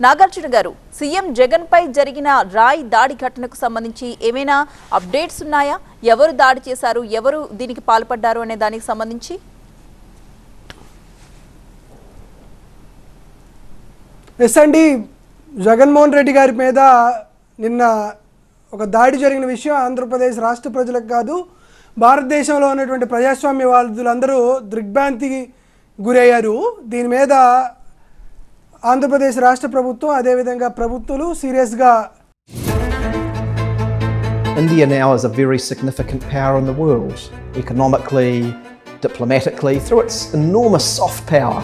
నాగార్జున గారు, సీఎం జగన్ పై జరిగిన రాయ్ దాడి ఘటనకు సంబంధించి ఏమైనా అప్డేట్స్ ఉన్నాయా? ఎవరు దాడి చేశారు, ఎవరు దీనికి పాల్పడ్డారు అనే దానికి సంబంధించి? ఎస్ అండి, జగన్మోహన్ రెడ్డి గారి మీద నిన్న ఒక దాడి జరిగిన విషయం ఆంధ్రప్రదేశ్ రాష్ట్ర ప్రజలకు కాదు, భారతదేశంలో ఉన్నటువంటి ప్రజాస్వామ్యవాదులందరూ దిగ్భ్రాంతికి గురయ్యారు. దీని మీద ఆంధ్రప్రదేశ్ రాష్ట్ర ప్రభుత్వం అదేవిధంగా ప్రభుత్వాలు సీరియస్గా. India now is a very significant power in the world, economically, diplomatically, through its enormous soft power.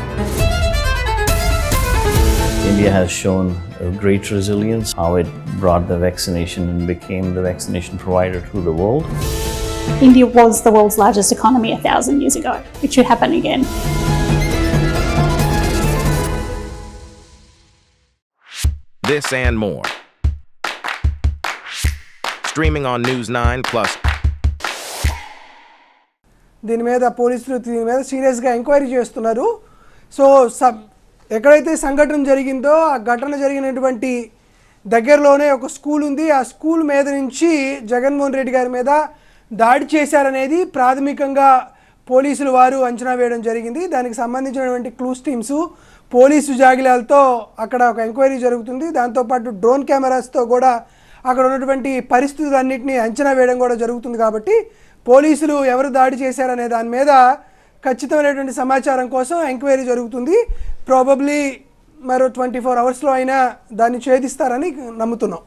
India has shown a great resilience, how it brought the vaccination and became the vaccination provider to the world. India was the world's largest economy 1,000 years ago. It should happen again. This and more. Streaming on News 9+. దీని మీద పోలీసులు సీరియస్గా enquiry చేస్తున్నారు. So ఎక్కడైతే సంఘటన జరిగిందో ఆ ఘటన జరిగినటువంటి దగ్గరలోనే ఒక స్కూల్ ఉంది. ఆ స్కూల్ మీద నుంచి జగన్మోహన్ రెడ్డి గారి మీద దాడి చేశారనేది ప్రాథమికంగా పోలీసులు వారు అంచనా వేయడం జరిగింది. దానికి సంబంధించినటువంటి క్లూస్ టీమ్స్, పోలీసు జాగిలాలతో అక్కడ ఒక ఎంక్వైరీ జరుగుతుంది. దాంతోపాటు డ్రోన్ కెమెరాస్తో కూడా అక్కడ ఉన్నటువంటి పరిస్థితులన్నింటినీ అంచనా వేయడం కూడా జరుగుతుంది. కాబట్టి పోలీసులు ఎవరు దాడి చేశారనే దాని మీద ఖచ్చితమైనటువంటి సమాచారం కోసం ఎంక్వైరీ జరుగుతుంది. ప్రాబబ్లీ మరో 24 అవర్స్లో అయినా దాన్ని ఛేదిస్తారని నమ్ముతున్నాం.